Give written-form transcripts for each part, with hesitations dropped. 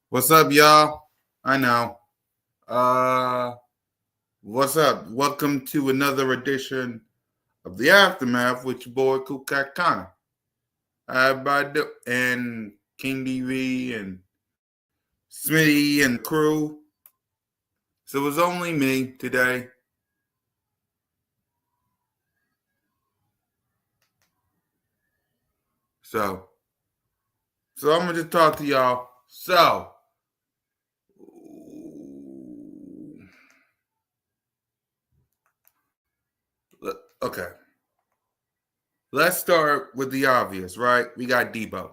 What's up, y'all? I know. What's up? Welcome to another edition of the Aftermath with your boy Kukat Connor. And King DV and Smitty and the crew. So it was only me today. So I'm gonna just talk to y'all. So okay. Let's start with the obvious, right? We got Debo.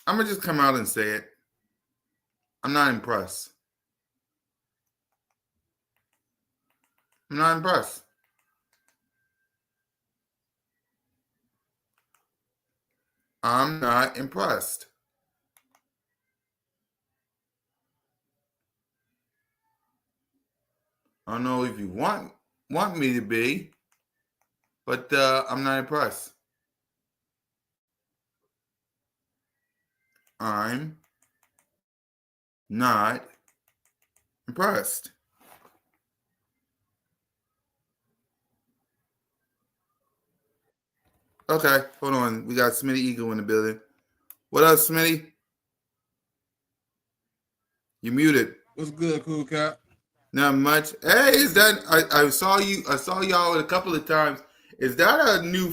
I'm going to just come out and say it. I'm not impressed. I'm not impressed. I'm not impressed. I don't know if you want me to be, but I'm not impressed. I'm not impressed. Okay, hold on. We got Smitty Eagle in the building. What up, Smitty? You muted. What's good, Cool Cat? Not much. Hey, is that I saw you? I saw y'all a couple of times. Is that a new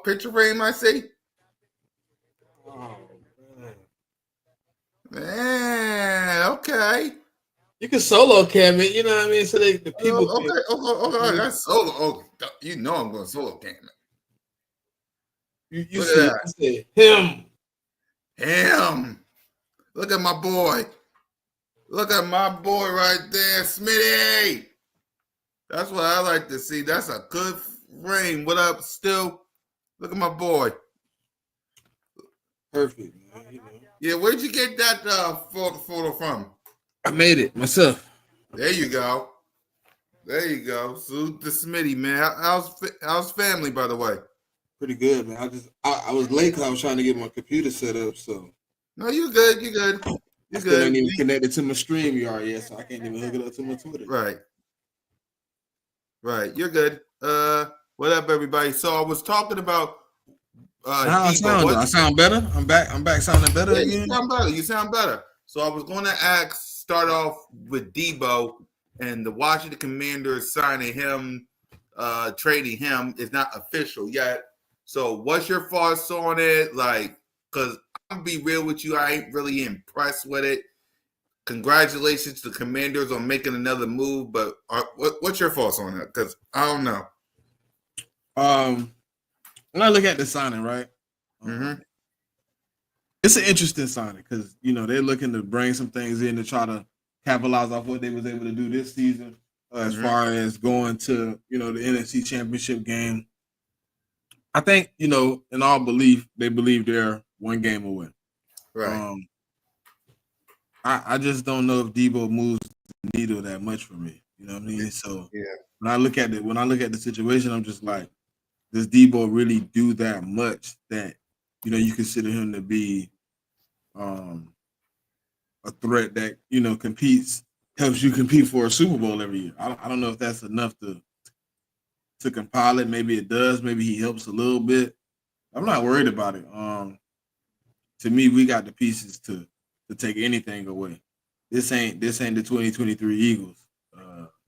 picture frame I see? Oh, Man, okay. you can solo cam it, you know what I mean? So the people okay, okay. That's solo. Oh, you know I'm going solo cam it. You see him. Look at my boy. Look at my boy right there, Smitty. That's what I like to see. That's a good frame. What up, still? Look at my boy. Perfect, man. You know. Yeah, where'd you get that photo from? I made it myself. There you go. Salute to Smitty, man. How's family, by the way? Pretty good, man. I was late because I was trying to get my computer set up. So no, you good. I still ain't even connected to my StreamYard yet, so I can't even hook it up to my Twitter. Right. You're good. What up, everybody? So I was talking about how I sound? I sound better. I'm back sounding better again. You sound better. So I was going to start off with Debo and the Washington Commanders signing him, trading him is not official yet. So what's your thoughts on it? Like, because I'm gonna be real with you, I ain't really impressed with it. Congratulations to the Commanders on making another move, but what's your thoughts on that? Because I don't know. When I look at the signing, right? Mm-hmm. It's an interesting signing because they're looking to bring some things in to try to capitalize off what they was able to do this season, as far as going to the NFC Championship game. I think in all belief they believe they're one game away. Right. I just don't know if Debo moves the needle that much for me. You know what I mean? So when I look at the situation, I'm just like, does Debo really do that much that you consider him to be a threat that helps you compete for a Super Bowl every year? I don't know if that's enough to compile it. Maybe it does. Maybe he helps a little bit. I'm not worried about it. To me, we got the pieces to take anything away. This ain't the 2023 Eagles.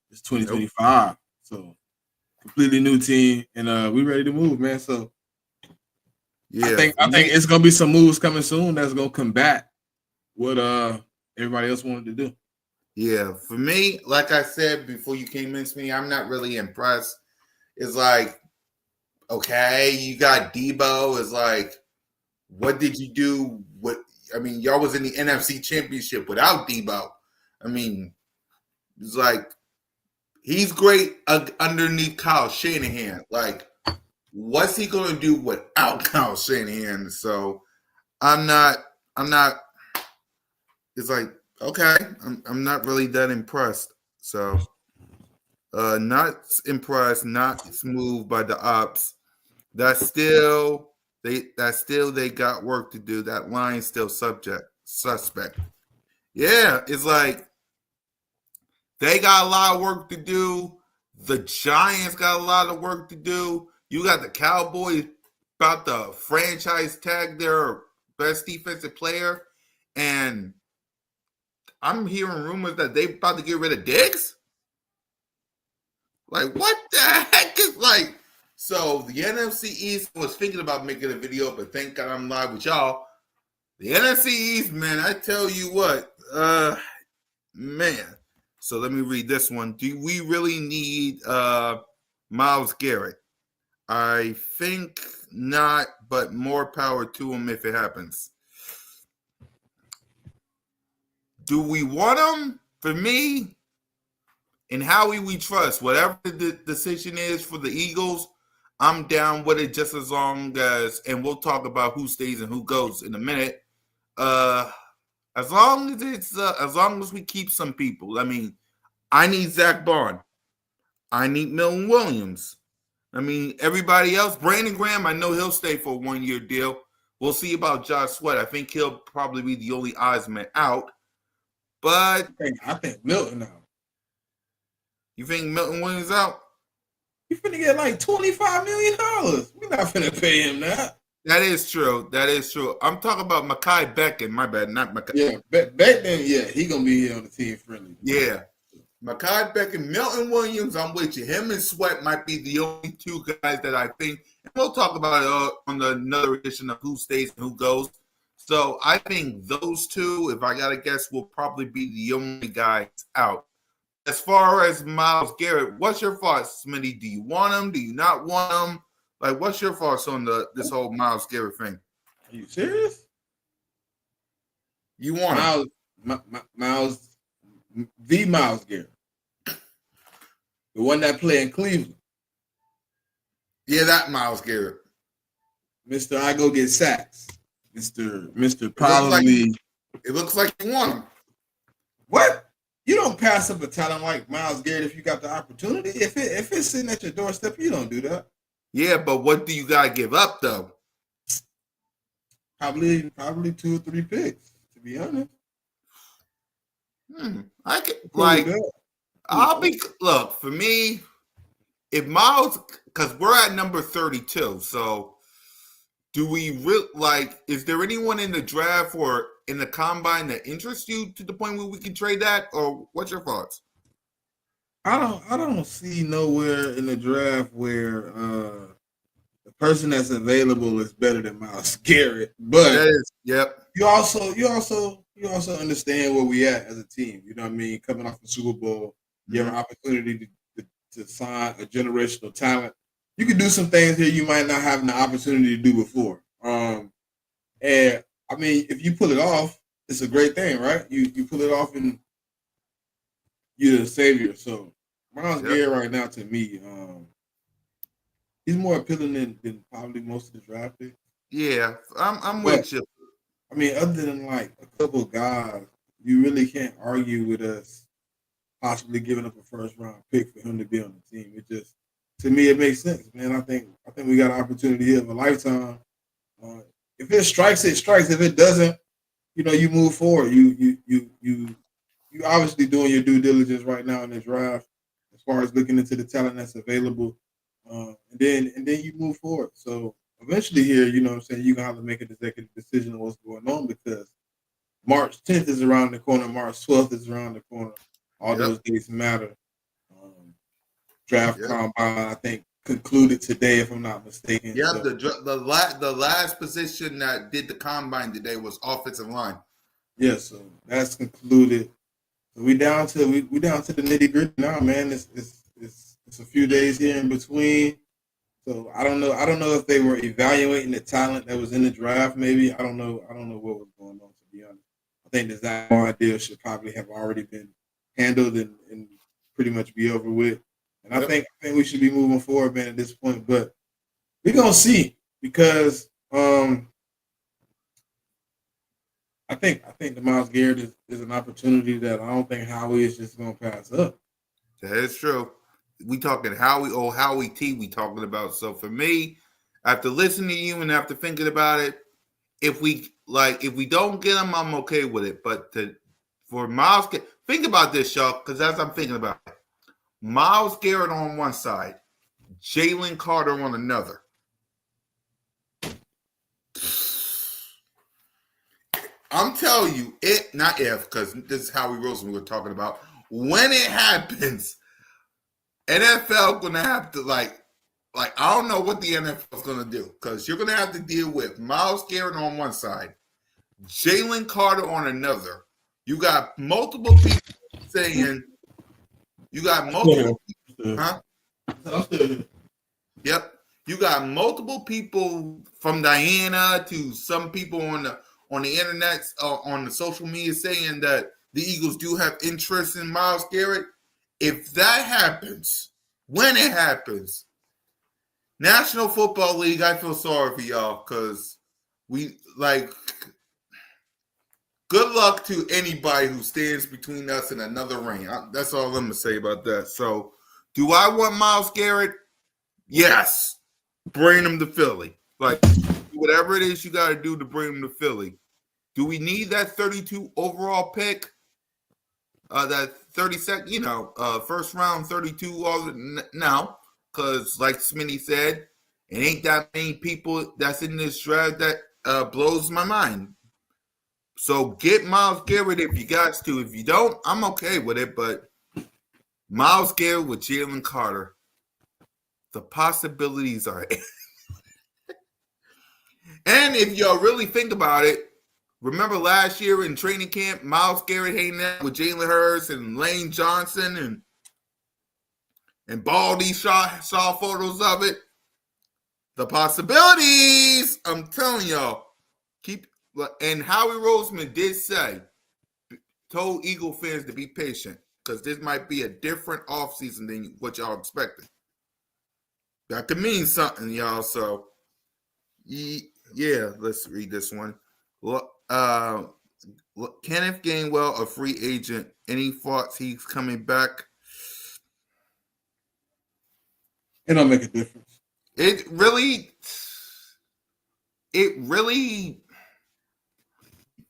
It's 2025. Nope. So completely new team, and we ready to move, man. So Yeah, I think it's gonna be some moves coming soon that's gonna combat what everybody else wanted to do. Yeah, for me, like I said before you came into me, I'm not really impressed. It's like, okay, you got Debo. It's like, what did you do? What I mean, y'all was in the NFC Championship without Debo. I mean, it's like he's great underneath Kyle Shanahan. Like, what's he gonna do without Kyle Shanahan? So I'm not. I'm not. It's like, okay, I'm not really that impressed. So not impressed, not moved by the ops. That's still they got work to do. That line's still suspect. Yeah, it's like they got a lot of work to do. The Giants got a lot of work to do. You got the Cowboys about to franchise tag their best defensive player, and I'm hearing rumors that they about to get rid of Diggs. Like, what the heck is like? So the NFC East was thinking about making a video, but thank God I'm live with y'all. The NFC East, man, I tell you what, man. So let me read this one. Do we really need Myles Garrett? I think not, but more power to him if it happens. Do we want him? For me, and Howie we trust. Whatever the decision is for the Eagles, I'm down with it just as long as, and we'll talk about who stays and who goes in a minute. Uh, as long as we keep some people. I mean, I need Zach Bond. I need Milton Williams. I mean, everybody else, Brandon Graham, I know he'll stay for a 1-year deal. We'll see about Josh Sweat. I think he'll probably be the only Eisman out. But I think Milton now. You think Milton Williams out? You finna get like $25 million. We're not finna pay him that. That is true. That is true. I'm talking about Mekhi Becton. My bad, not Mekhi. Yeah, Becton, yeah, he gonna be here on the team friendly. Yeah. Mekhi Becton, Milton Williams, I'm with you. Him and Sweat might be the only two guys that I think, and we'll talk about it on another edition of who stays and who goes. So I think those two, if I got to guess, will probably be the only guys out. As far as Myles Garrett, what's your thoughts, Smitty? Do you want him? Do you not want him? Like, what's your thoughts on this whole Myles Garrett thing? Are you serious? You want him? Myles Garrett, the one that played in Cleveland. Yeah, that Myles Garrett. Mr. I go get sacks. Mr. Probably. It looks like you want him. What? You don't pass up a talent like Myles Garrett if you got the opportunity. If it's sitting at your doorstep, you don't do that. Yeah, but what do you gotta give up though? Probably 2 or 3 picks, to be honest. I could like. Look for me. If Myles, because we're at number 32, so. Do we really like? Is there anyone in the draft or in the combine that interests you to the point where we can trade that? Or what's your thoughts? I don't see nowhere in the draft where the person that's available is better than Myles Garrett. But you also understand where we at as a team. You know what I mean? Coming off the Super Bowl, you have an opportunity to sign a generational talent. You can do some things here you might not have the opportunity to do before. And I mean, if you pull it off, it's a great thing, right? You pull it off and you're the savior. So Myles Garrett right now to me, he's more appealing than probably most of the draft picks. Yeah, I'm with you. I mean, other than like a couple of guys, you really can't argue with us possibly giving up a first round pick for him to be on the team. It just, to me, it makes sense, man. I think we got an opportunity here of a lifetime. If it strikes, it strikes. If it doesn't, you move forward. You obviously doing your due diligence right now in the draft as far as looking into the talent that's available, and then you move forward. So eventually, here, you know what I'm saying, you're gonna have to make an executive decision on what's going on because March 10th is around the corner. March 12th is around the corner. All those dates matter. Draft combine, I think concluded today, if I'm not mistaken. Yep, So, the last position that did the combine today was offensive line. yeah, so that's concluded. So we down to we down to the nitty gritty now, man. It's a few days here in between. So I don't know. I don't know if they were evaluating the talent that was in the draft. Maybe I don't know. I don't know what was going on. To be honest, I think the Zach idea should probably have already been handled and pretty much be over with. And I think we should be moving forward, man, at this point. But we're gonna see because I think the Miles Garrett is an opportunity that I don't think Howie is just gonna pass up. That is true. We talking Howie T we talking about. So for me, after listening to you and after thinking about it, if we don't get him, I'm okay with it. But for Miles, think about this, y'all, because as I'm thinking about it, Miles Garrett on one side, Jalen Carter on another. I'm telling you, not if, because this is Howie Roseman we're talking about. When it happens, NFL gonna have to like I don't know what the NFL is gonna do because you're gonna have to deal with Miles Garrett on one side, Jalen Carter on another. You got multiple people saying you got multiple, huh? Yep, you got multiple people from Diana to some people on the internet, on the social media saying that the Eagles do have interest in Miles Garrett. If that happens, when it happens, National Football League, I feel sorry for y'all because we good luck to anybody who stands between us and another ring. That's all I'm going to say about that. So, do I want Miles Garrett? Yes. Bring him to Philly. Whatever it is you got to do to bring him to Philly. Do we need that 32 overall pick? That 32nd, first round 32. No, because like Smitty said, it ain't that many people that's in this draft that blows my mind. So get Miles Garrett if you got to. If you don't, I'm okay with it. But Miles Garrett with Jalen Carter, the possibilities are. And if y'all really think about it, remember last year in training camp, Miles Garrett hanging out with Jalen Hurts and Lane Johnson and Baldy saw photos of it. The possibilities, I'm telling y'all, and Howie Roseman did told Eagle fans to be patient because this might be a different offseason than what y'all expected. That could mean something, y'all. So, yeah, let's read this one. Kenneth Gainwell, a free agent. Any thoughts he's coming back? It don't make a difference. It really,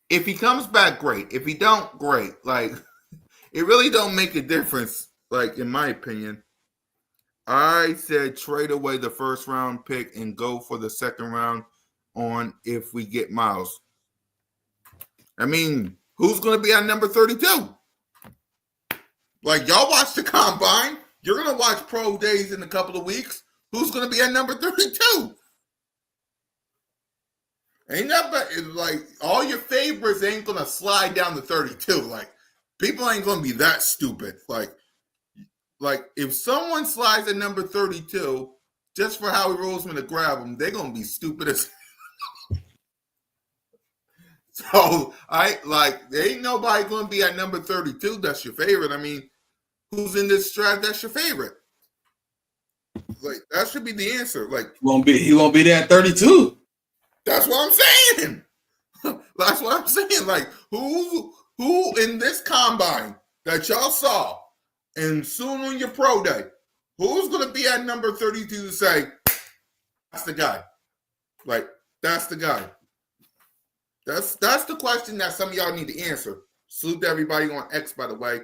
if he comes back, great. If he don't, great. It really don't make a difference, in my opinion. I said trade away the first round pick and go for the second round on if we get Miles. I mean, who's going to be at number 32? Y'all watch the combine. You're going to watch pro days in a couple of weeks. Who's going to be at number 32? Ain't that all your favorites ain't going to slide down to 32. People ain't going to be that stupid. If someone slides at number 32 just for Howie Roseman to grab them, they're going to be stupid as So there ain't nobody going to be at number 32. That's your favorite. I mean, who's in this draft? That's your favorite. That should be the answer. He won't be there at 32. That's what I'm saying. That's what I'm saying. Who in this combine that y'all saw and soon on your pro day, who's going to be at number 32 to say, that's the guy? That's the guy. That's the question that some of y'all need to answer. Salute to everybody on X, by the way.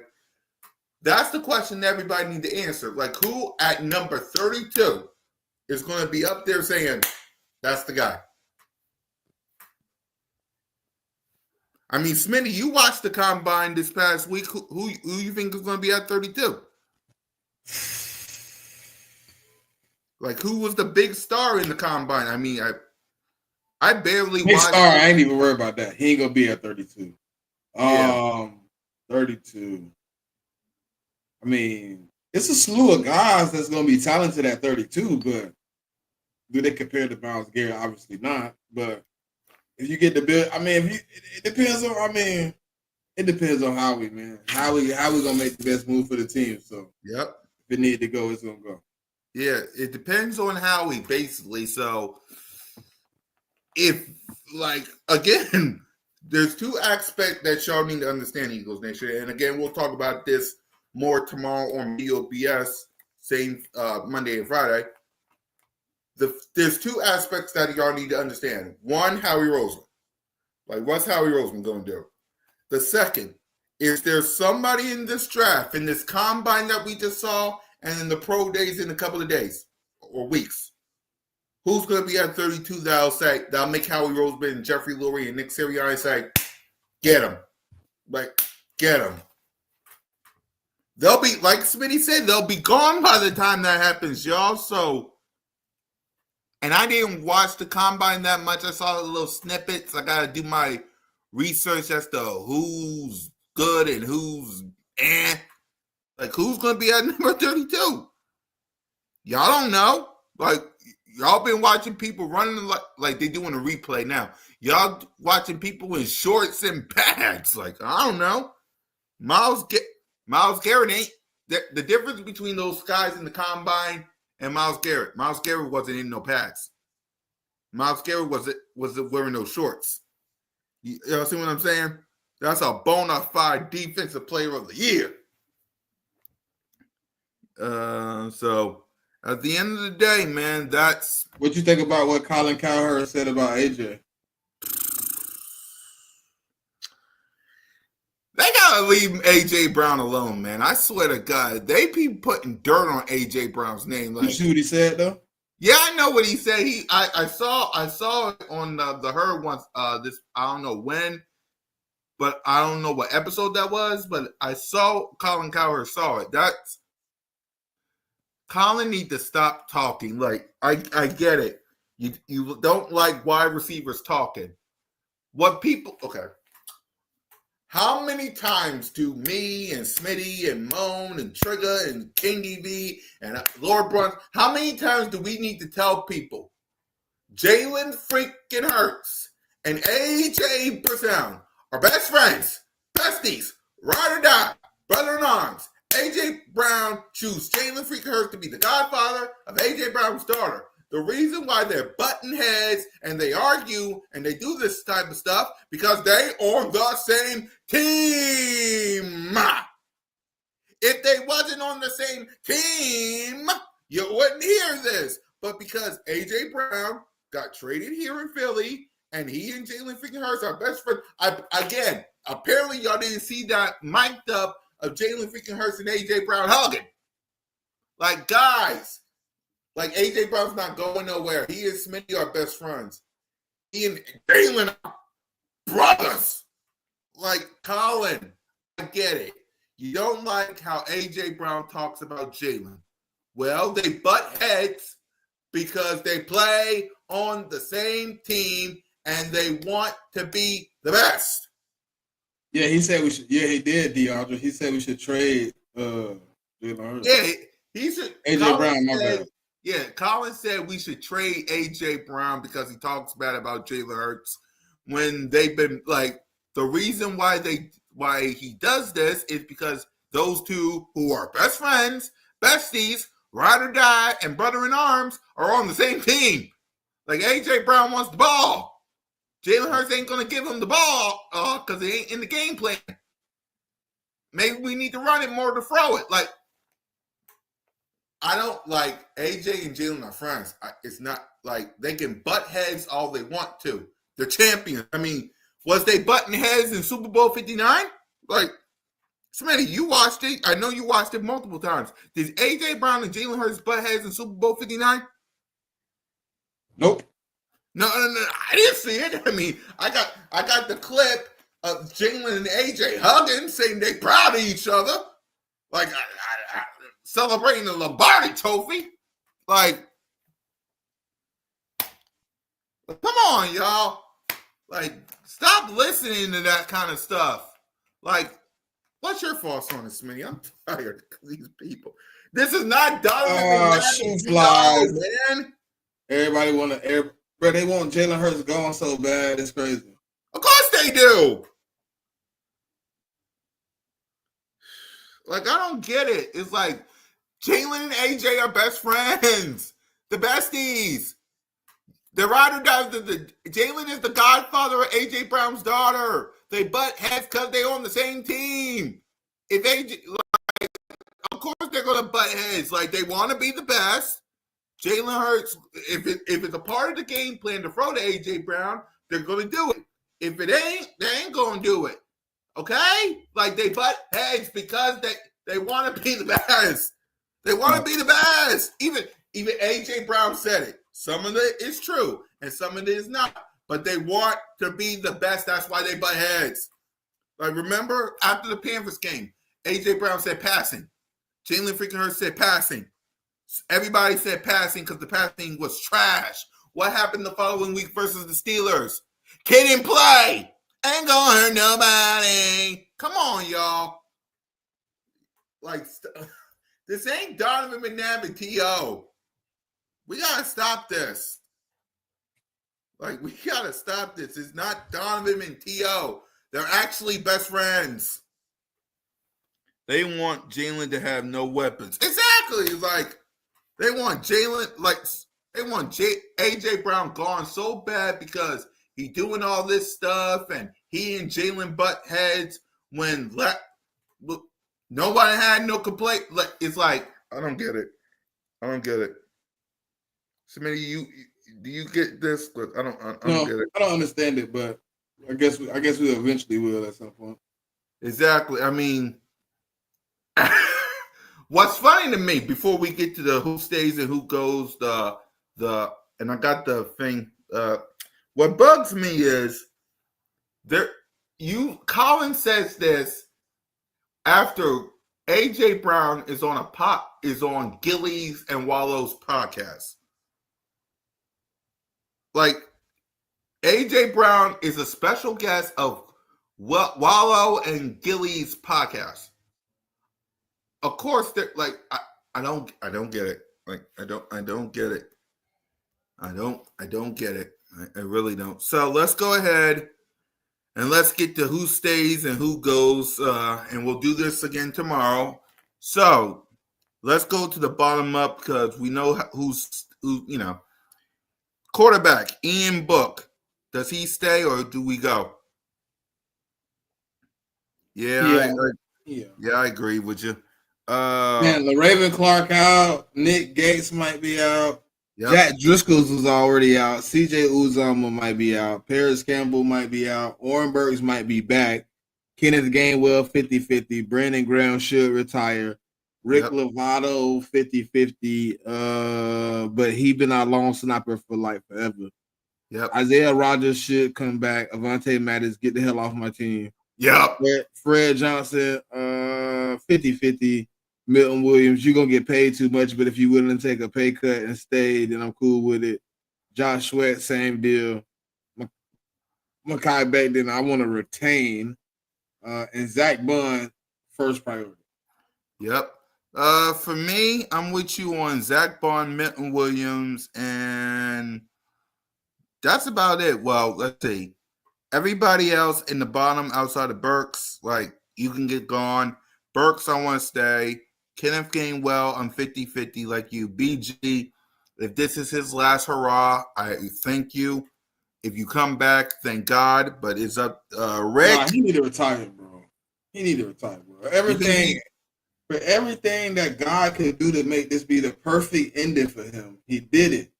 That's the question that everybody need to answer. Who at number 32 is going to be up there saying, that's the guy? I mean, Smitty, you watched the combine this past week. Who you think is going to be at 32? Like, who was the big star in the combine? I mean, I barely Big watched. star, I ain't even worried about that. He ain't gonna be at 32. Yeah. 32. I mean, it's a slew of guys that's gonna be talented at 32, but do they compare to Miles Garrett? Obviously not. But if you get the bill, I mean, it depends on. I mean, it depends on Howie, man. How we gonna make the best move for the team. So Yep. if it need to go, it's gonna go. Yeah, it depends on Howie, basically. So, if, like, again, there's two aspects that y'all need to understand, Eagles Nation. And again, we'll talk about this more tomorrow on B.O.B.S, same Monday and Friday. There's two aspects that y'all need to understand. One, Howie Roseman. Like, what's Howie Roseman going to do? The second, is there somebody in this draft, in this combine that we just saw, and in the pro days in a couple of days or weeks, who's going to be at 32 that'll make Howie Roseman and Jeffrey Lurie and Nick Sirianni say, get him. Like, get him. They'll be, like Smitty said, they'll be gone by the time that happens, y'all. So, and I didn't watch the combine that much. I saw the little snippets. I got to do my research as to who's good and who's eh. Like, who's going to be at number 32? Y'all don't know. Like, y'all been watching people running like they doing a replay now. Y'all watching people in shorts and pads. Like, I don't know. Miles Garrett ain't. The difference between those guys in the combine and Miles Garrett wasn't in no pads. Miles Garrett wasn't wearing no shorts. You know, see what I'm saying? That's a bona fide defensive player of the year. So at the end of the day, man, that's what you think about what Colin Cowherd said about AJ. They gotta leave AJ Brown alone, man. I swear to God, they be putting dirt on AJ Brown's name. Like, you see what he said though? Yeah, I know what he said. I saw it on the Herd once. This I don't know when, but I don't know what episode that was. But I saw Colin Cowherd saw it. That's Colin need to stop talking. Like, I get it. You don't like wide receivers talking. What people okay. How many times do me and Smitty and Moan and Trigger and King EV and Lord Bruns, how many times do we need to tell people Jalen freaking Hurts and AJ Brown are best friends, besties, ride or die, brother in arms? AJ Brown choose Jalen freaking Hurts to be the godfather of AJ Brown's daughter. The reason why they're button heads and they argue and they do this type of stuff because they on the same team. If they wasn't on the same team, you wouldn't hear this. But because AJ Brown got traded here in Philly and he and Jalen freaking Hurts are best friends, again, apparently y'all didn't see that mic'd up of Jalen freaking Hurts and AJ Brown hugging. Like, guys. Like, AJ Brown's not going nowhere. He and Smitty are best friends. He and Jalen are brothers. Like, Colin, I get it. You don't like how AJ Brown talks about Jalen. Well, they butt heads because they play on the same team and they want to be the best. Yeah, he said we should. Yeah, he did, DeAndre. He said we should trade Jalen Hurts. Yeah, he should. AJ Colin Brown, my said, bad. Yeah, Colin said we should trade AJ Brown because he talks bad about Jalen Hurts. When they've been like, the reason why he does this is because those two who are best friends, besties, ride or die, and brother in arms are on the same team. Like, AJ Brown wants the ball. Jalen Hurts ain't gonna give him the ball because he ain't in the game plan. Maybe we need to run it more to throw it. Like, I don't like AJ and Jalen are friends. It's not like they can butt heads all they want to. They're champions. I mean, was they butting heads in Super Bowl 59? Like, Smitty, you watched it. I know you watched it multiple times. Did AJ Brown and Jalen Hurts butt heads in Super Bowl 59? Nope. No, I didn't see it. I mean, I got the clip of Jalen and AJ hugging, saying they proud of each other. Like, celebrating the Lombardi trophy. Like, Come on, y'all. Like, stop listening to that kind of stuff. Like, what's your thoughts on this, Smitty? I'm tired of these people. This is not Donovan Shoe McNabb. flies. No, man. Everybody bro, they want Jalen Hurts gone so bad. It's crazy. Of course they do. Like, I don't get it. It's like Jalen and AJ are best friends. The besties. The rider does the Jalen is the godfather of AJ Brown's daughter. They butt heads because they on the same team. If AJ, like, of course they're gonna butt heads. Like, they want to be the best. Jalen Hurts, if it's a part of the game plan to throw to AJ Brown, they're gonna do it. If it ain't, they ain't gonna do it. Okay? Like, they butt heads because they want to be the best. They want to be the best. Even AJ Brown said it. Some of it is true, and some of it is not. But they want to be the best. That's why they butt heads. Like, remember, after the Panthers game, AJ Brown said passing. Jalen freaking Hurts said passing. Everybody said passing because the passing was trash. What happened the following week versus the Steelers? Kid didn't play. Ain't gonna hurt nobody. Come on, y'all. Like, this ain't Donovan McNabb and T.O. We gotta stop this. Like, we gotta stop this. It's not Donovan and T.O. They're actually best friends. They want Jalen to have no weapons. Exactly. Like, they want Jalen, like, they want AJ Brown gone so bad because he doing all this stuff and he and Jalen butt heads when nobody had no complaint. Like, it's like, I don't get it. I don't get it. Smitty, do you get this? I don't get it. I don't understand it, but I guess we eventually will at some point. Exactly. I mean, what's funny to me before we get to the who stays and who goes, and I got the thing. What bugs me is Colin says this after AJ Brown is on Gillies and Wallow's podcast. Like, AJ Brown is a special guest of Wallow and Gillies podcast. Of course, they're like, I don't get it. Like, I don't get it. I don't get it. I really don't. So let's go ahead and let's get to who stays and who goes. And we'll do this again tomorrow. So let's go to the bottom up because we know who. Quarterback, Ian Book. Does he stay or do we go? Yeah, I agree with you. Man, LaRaven Clark out. Nick Gates might be out. Yep. Jack Driscoll's was already out. CJ Uzomah might be out. Paris Campbell might be out. Orenbergs might be back. Kenneth Gainwell, 50-50. Brandon Graham should retire. Rick Lovato, 50-50. But he been our long snapper for like forever. Yep. Isaiah Rodgers should come back. Avante Mattis, get the hell off my team. Yep. Fred Johnson, 50-50. Milton Williams, you're going to get paid too much, but if you're willing to take a pay cut and stay, then I'm cool with it. Josh Sweat, same deal. Mekhi Becton, I want to retain. And Zach Bond, first priority. Yep. For me, I'm with you on Zach Bond, Milton Williams, and that's about it. Well, let's see. Everybody else in the bottom outside of Burks, like, you can get gone. Burks, I want to stay. Kenneth Gainwell, I'm 50-50 like you. BG, if this is his last hurrah, I thank you. If you come back, thank God. But it's up, Rick. Nah, he need to retire, bro. Everything that God could do to make this be the perfect ending for him, he did it.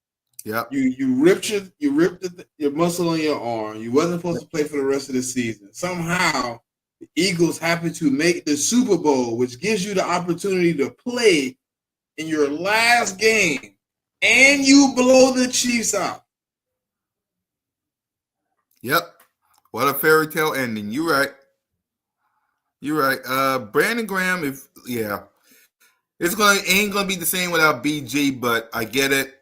Yeah. You ripped your muscle on your arm. You wasn't supposed to play for the rest of the season. Somehow, the Eagles happen to make the Super Bowl, which gives you the opportunity to play in your last game, and you blow the Chiefs out. Yep. What a fairy tale ending. You're right. Brandon Graham, it ain't gonna be the same without BG, but I get it.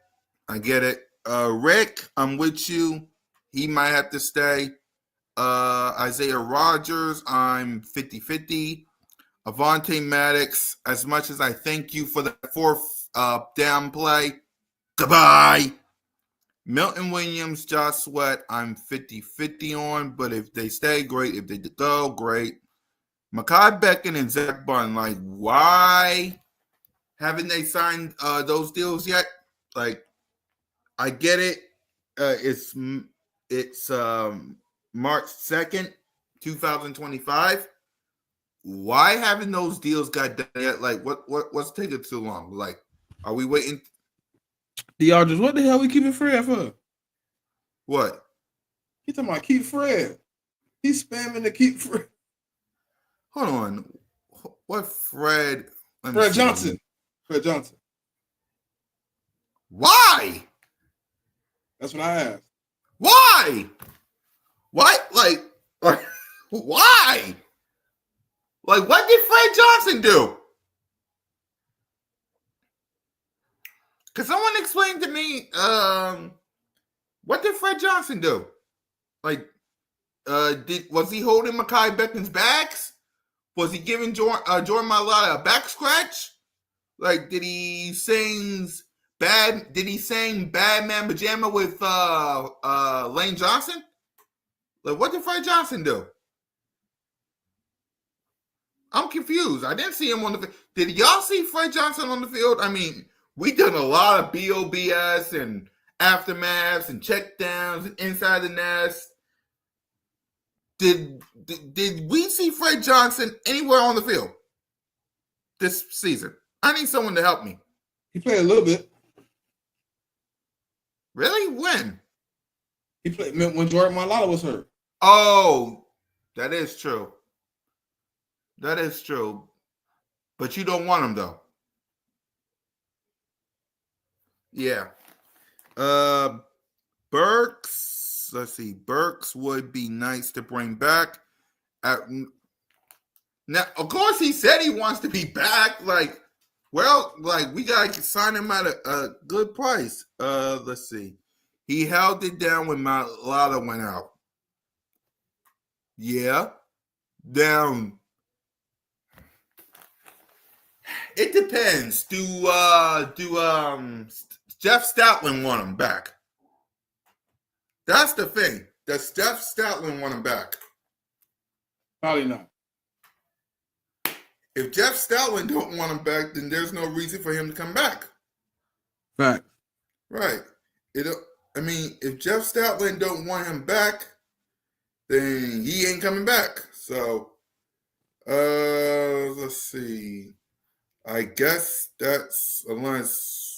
Rick, I'm with you. He might have to stay. Isaiah Rogers, I'm 50-50. Avonte Maddox, as much as I thank you for the fourth down play, goodbye. Milton Williams, Josh Sweat, I'm 50-50 on, but if they stay, great. If they go, great. Mekhi Becton and Zach Bun, like, why haven't they signed those deals yet? Like, I get it. It's March 2nd, 2025. Why haven't those deals got done yet? Like, what's taking too long? Like, are we waiting? DeAndre, what the hell we keeping Fred for? What? He talking about keep Fred. He's spamming to keep Fred. Hold on. What Fred? Fred Johnson. Fred Johnson. Why? That's what I asked. Why? What? Like why? Like, what did Fred Johnson do? Could someone explain to me what did Fred Johnson do? Like, was he holding Mekhi Becton's bags? Was he giving Jordan Mailata a back scratch? Like, did he sing Bad Man Pajama with Lane Johnson? Like, what did Fred Johnson do? I'm confused. I didn't see him on the field. Did y'all see Fred Johnson on the field? I mean, we done a lot of B.O.B.S. and aftermaths and check downs and inside the nest. Did we see Fred Johnson anywhere on the field this season? I need someone to help me. He played a little bit. Really? When? He played when Jordan Mailata was hurt. Oh, that is true. That is true. But you don't want him, though. Yeah. Burks. Let's see. Burks would be nice to bring back. Now, of course, he said he wants to be back. Like, well, like, we got to sign him at a good price. Let's see. He held it down when Mailata went out. Yeah. Down. It depends. Do Jeff Stoutland want him back? That's the thing. Does Jeff Stoutland want him back? Probably not. If Jeff Stoutland don't want him back, then there's no reason for him to come back. Fact. Right. If Jeff Stoutland don't want him back, then he ain't coming back. So, let's see. I guess that's unless.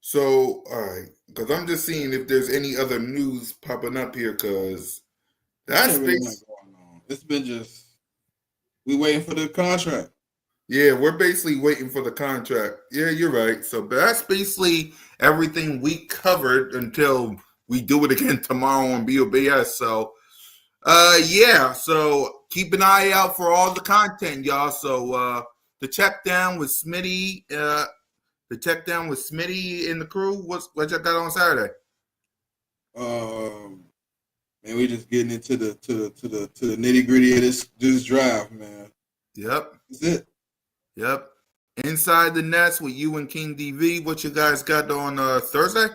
So, all right, because I'm just seeing if there's any other news popping up here, because that's really not going on. It's been just we waiting for the contract. Yeah, we're basically waiting for the contract. Yeah, you're right. So that's basically everything we covered until we do it again tomorrow on B.O.B.S. So, yeah. So keep an eye out for all the content, y'all. So the check down with Smitty, in the crew. What y'all got on Saturday? Man, we just getting into the nitty gritty of this drive, man. Yep. That's it. Yep. Inside the Nest with you and King DV. What you guys got on Thursday?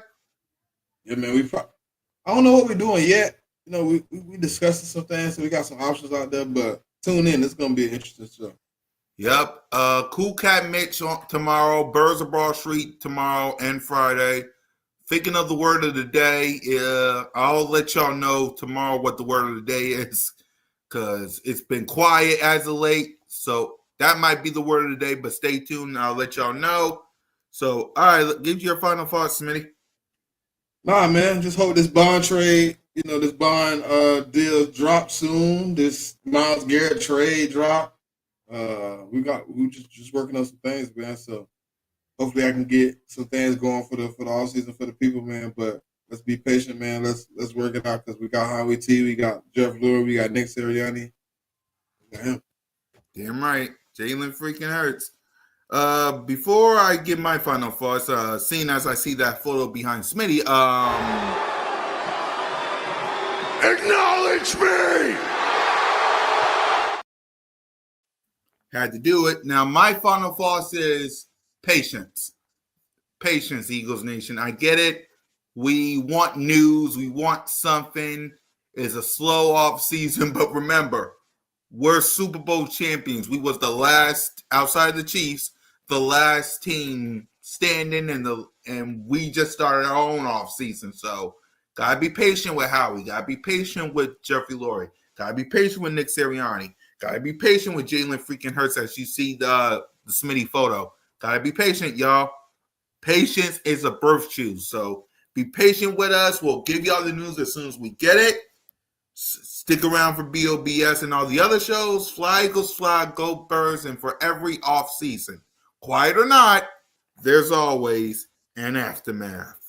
Yeah, man. I don't know what we're doing yet. You know, we discussing some things, so we got some options out there. But tune in. It's gonna be an interesting show. Yep. Cool Cat Mitch tomorrow. Birds of Broad Street tomorrow and Friday. Thinking of the word of the day. I'll let y'all know tomorrow what the word of the day is, because it's been quiet as of late. So that might be the word of the day, but stay tuned and I'll let y'all know. So, all right, give your final thoughts, Smitty. Nah, man, just hope this bond trade, this bond deal drop soon. This Myles Garrett trade drop. We just working on some things, man. So hopefully I can get some things going for the off season for the people, man. But let's be patient, man. Let's work it out, because we got Highway T, we got Jeff Lurie, we got Nick Sirianni. We got him. Damn right. Jalen freaking Hurts. Before I give my final thoughts, seeing as I see that photo behind Smitty, acknowledge me! had to do it. Now, my final thoughts is patience. Patience, Eagles Nation. I get it. We want news. We want something. It's a slow off season, but remember, we're Super Bowl champions. We was the last, outside of the Chiefs, the last team standing, and we just started our own off season. So gotta be patient with Howie. Gotta be patient with Jeffrey Lurie. Gotta be patient with Nick Sirianni. Gotta be patient with Jalen freaking Hurts as you see the Smitty photo. Gotta be patient, y'all. Patience is a birth shoes. So be patient with us. We'll give y'all the news as soon as we get it. Stick around for B.O.B.S. and all the other shows. Fly Eagles Fly, Go Birds, and for every off season. Quiet or not, there's always an aftermath.